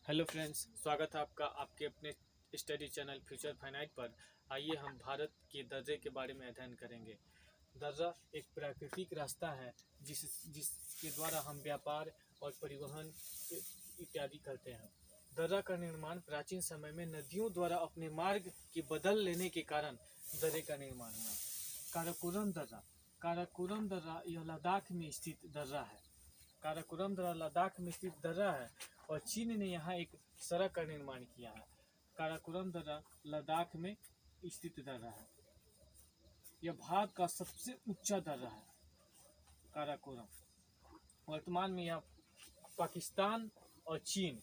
Hello friends, स्वागत है आपका आपके अपने स्टडी चैनल फ्यूचर फाइनाइट पर। आइए हम भारत के दर्रे के बारे में अध्ययन करेंगे। दर्रा एक प्राकृतिक रास्ता है जिसके द्वारा हम व्यापार और परिवहन इत्यादि करते हैं। दर्रा का निर्माण प्राचीन समय में नदियों द्वारा अपने मार्ग के बदल लेने के कारण दर्रे का निर्माण हुआ। काराकोरम दर्रा यह लद्दाख में स्थित दर्रा है। काराकोरम दर्रा लद्दाख में स्थित दर्रा है और चीन ने यहाँ एक सड़क का निर्माण किया है। काराकोरम दर्रा लद्दाख में स्थित दर्रा है। यह भारत का सबसे ऊंचा दर्रा है। काराकोरम वर्तमान में यह पाकिस्तान और चीन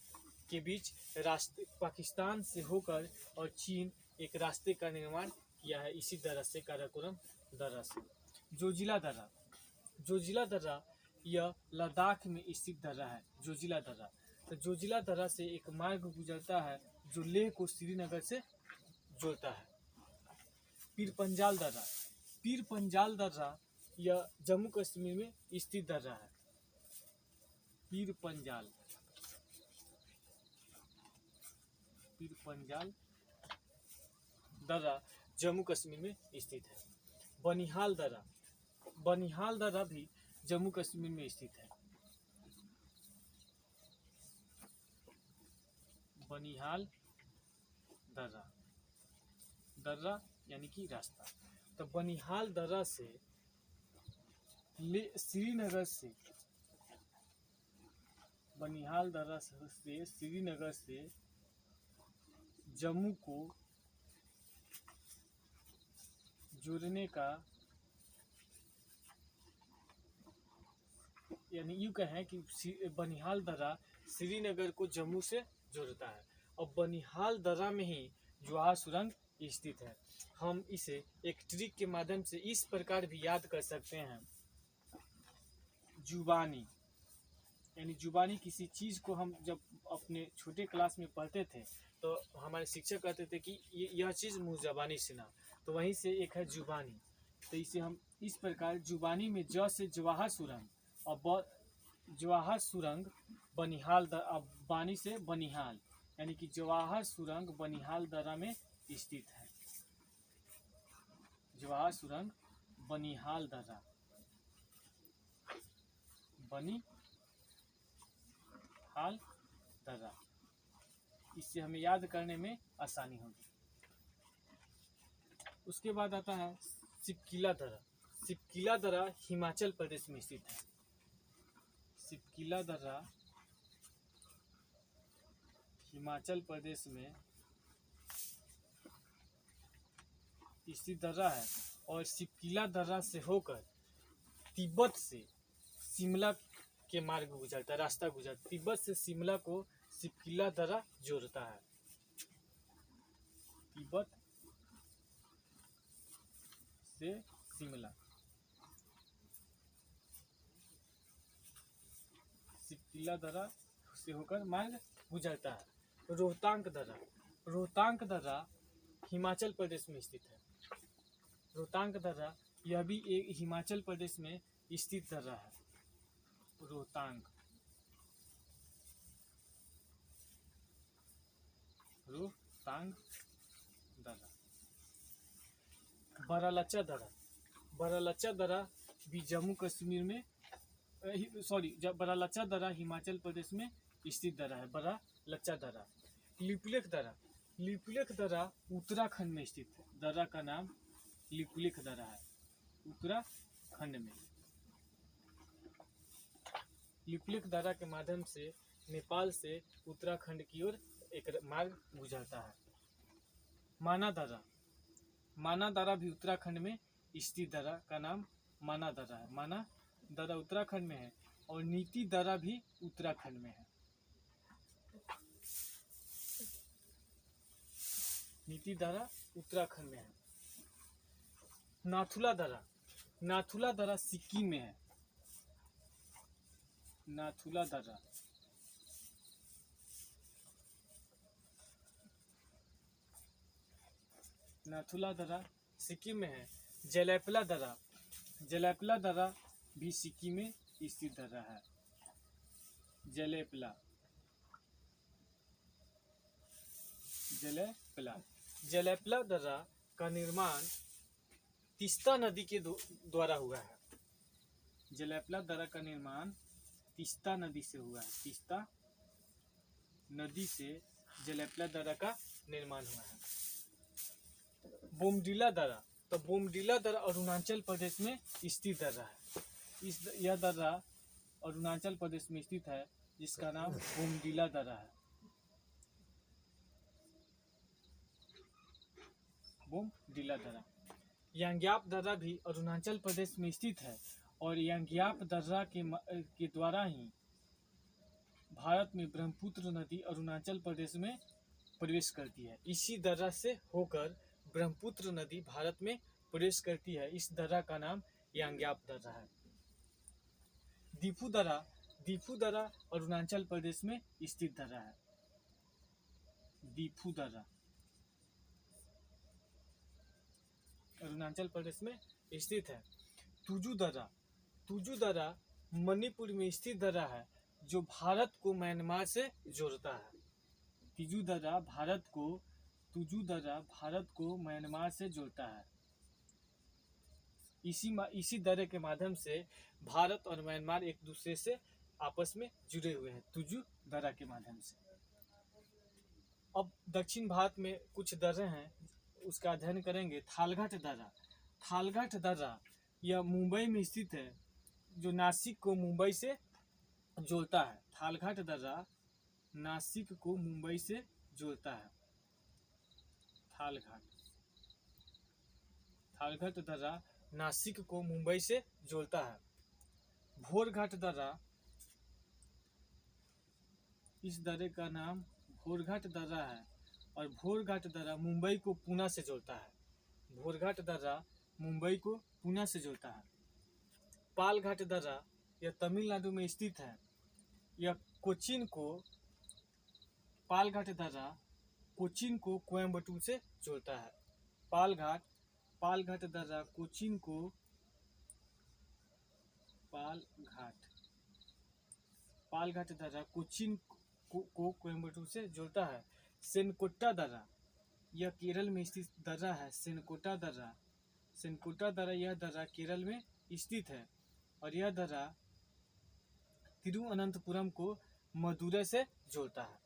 के बीच रास्ते, पाकिस्तान से होकर और चीन एक रास्ते का निर्माण किया है इसी दर्रा से, काराकोरम दर्रा से। जोजिला दर्रा यह लद्दाख में स्थित दर्रा है। जोजिला दर्रा, तो जोजिला दर्रा से एक मार्ग गुजरता है जो लेह को श्रीनगर से जोड़ता है। पीर पंजाल दर्रा यह जम्मू कश्मीर में स्थित दर्रा है। पीर पंजाल दर्रा जम्मू कश्मीर में स्थित है। बनिहाल दर्रा भी जम्मू कश्मीर में स्थित है। बनिहाल दर्रा यानी कि रास्ता। तो बनिहाल दर्रा से श्रीनगर से जम्मू को जोड़ने का, यानी यूँ कहें कि बनिहाल दर्रा श्रीनगर को जम्मू से जोड़ता है और बनिहाल दर्रा में ही जवाहर सुरंग स्थित है। हम इसे एक ट्रिक के माध्यम से इस प्रकार भी याद कर सकते हैं। जुबानी, यानी जुबानी किसी चीज़ को हम जब अपने छोटे क्लास में पढ़ते थे तो हमारे शिक्षक कहते थे कि यह चीज़ मुँह जबानी सुना, तो वहीं से एक है जुबानी। तो इसे हम इस प्रकार, जुबानी में ज से जवाहर सुरंग और जवाहर सुरंग बनिहाल, बानी से बनिहाल, यानी कि जवाहर सुरंग बनिहाल दर्रा में स्थित है। जवाहर सुरंग बनिहाल दर्रा, बनिहाल दर्रा, इससे हमें याद करने में आसानी होगी। उसके बाद आता है सिपकिला दर्रा हिमाचल प्रदेश में स्थित है। सिपकिला दर्रा हिमाचल प्रदेश में स्थित दर्रा है और सिपकिला दर्रा से होकर तिब्बत से शिमला के मार्ग गुजरता है, रास्ता गुजरता। तिब्बत से शिमला को सिपकिला दर्रा जोड़ता है। तिब्बत से शिमला, सिपकिला दर्रा से होकर मार्ग गुजरता है। रोहतांग दर्रा हिमाचल प्रदेश में स्थित है। रोहतांग दर्रा यह भी एक हिमाचल प्रदेश में स्थित दर्रा है। रोहतांग दर्रा। बरालच्चा दर्रा भी जम्मू कश्मीर में, बरालच्चा दर्रा हिमाचल प्रदेश में स्थित दर्रा है। बरालच्चा दर्रा। लिपुलेख दर्रा उत्तराखंड में स्थित है। दर्रा का नाम लिपुलेख दर्रा है, उत्तराखंड में। लिपुलेख दर्रा के माध्यम से नेपाल से उत्तराखंड की ओर एक मार्ग गुजरता है। माना दर्रा भी उत्तराखंड में स्थित दर्रा का नाम माना दर्रा है। माना दर्रा उत्तराखंड में है और नीति दर्रा भी उत्तराखंड में है। नीति दर्रा उत्तराखंड में है। नाथुला दर्रा सिक्किम में है। नाथुला दर्रा सिक्किम में है। जलैपला दर्रा भी सिक्किम में स्थित दर्रा है। जलैपला जलेपला। जलेपला दर्रा का निर्माण तीस्ता नदी के द्वारा हुआ है। जलेपला दर्रा का निर्माण तीस्ता नदी से हुआ है। तीस्ता नदी से जलेपला दर्रा का निर्माण हुआ है। बोमडिला दर्रा, तो बोमडिला दर्रा अरुणाचल प्रदेश में स्थित दर्रा है। यह दर्रा अरुणाचल प्रदेश में स्थित है, जिसका नाम बोमडिला दर्रा है। बोमडिला दर्रा। यांग्याप दर्रा भी अरुणाचल प्रदेश में स्थित है और यांग्याप दर्रा के द्वारा ही भारत में ब्रह्मपुत्र नदी अरुणाचल प्रदेश में प्रवेश करती है। इसी दर्रा से होकर ब्रह्मपुत्र नदी भारत में प्रवेश करती है। इस दर्रा का नाम यांग्याप दर्रा है। दीफू दर्रा, दीफू दर्रा अरुणाचल प्रदेश में स्थित दर्रा है। दीफू दर्रा अरुणाचल प्रदेश में स्थित है। तुजू दर्रा, तुजू दर्रा मणिपुर में स्थित दर्रा है, जो भारत को म्यांमार से जोड़ता है। तुजू दर्रा भारत को म्यांमार से जोड़ता है। इसी दर्रे के माध्यम से भारत और म्यांमार एक दूसरे से आपस में जुड़े हुए हैं, तुजू दर्रा के माध्यम से। अब दक्षिण भारत में कुछ दर्रे हैं, उसका अध्ययन करेंगे। थालघाट दर्रा, थालघाट दर्रा यह मुंबई में स्थित है, जो नासिक को मुंबई से जोड़ता है। थालघाट दर्रा नासिक को मुंबई से जोड़ता है। थालघाट दर्रा नासिक को मुंबई से जोड़ता है। भोरघाट दर्रा, इस दर्रे का नाम भोरघाट दर्रा है और भोरघाट दर्रा मुंबई को पुणे से जोड़ता है। भोरघाट दर्रा मुंबई को पुणे से जोड़ता है। पालघाट दर्रा यह तमिलनाडु में स्थित है। यह कोचीन को, पालघाट दर्रा कोचीन को कोयम्बटूर से जोड़ता है। पालघाट दर्रा कोचीन को, पालघाट दर्रा कोचीन को कोयम्बटूर से जोड़ता है। सेनकोट्टा दर्रा यह केरल में स्थित दर्रा है। सेनकोट्टा दर्रा यह दर्रा केरल में स्थित है और यह दर्रा तिरुवनंतपुरम को मदुरै से जोड़ता है।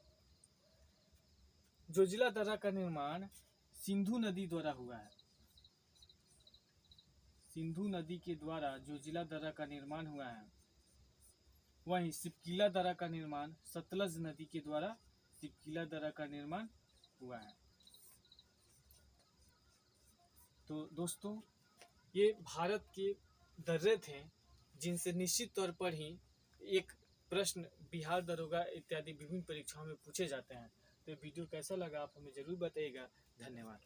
जोजिला दर्रा का निर्माण सिंधु नदी द्वारा हुआ है। सिंधु नदी के द्वारा जोजिला दर्रा का निर्माण हुआ है। वहीं सिपकिला दर्रा का निर्माण सतलज नदी के द्वारा सिपकिला दर्रा का निर्माण हुआ है। तो दोस्तों, ये भारत के दर्रे थे, जिनसे निश्चित तौर पर ही एक प्रश्न बिहार दरोगा इत्यादि विभिन्न परीक्षाओं में पूछे जाते हैं। तो वीडियो कैसा लगा आप हमें जरूर बताइएगा। धन्यवाद।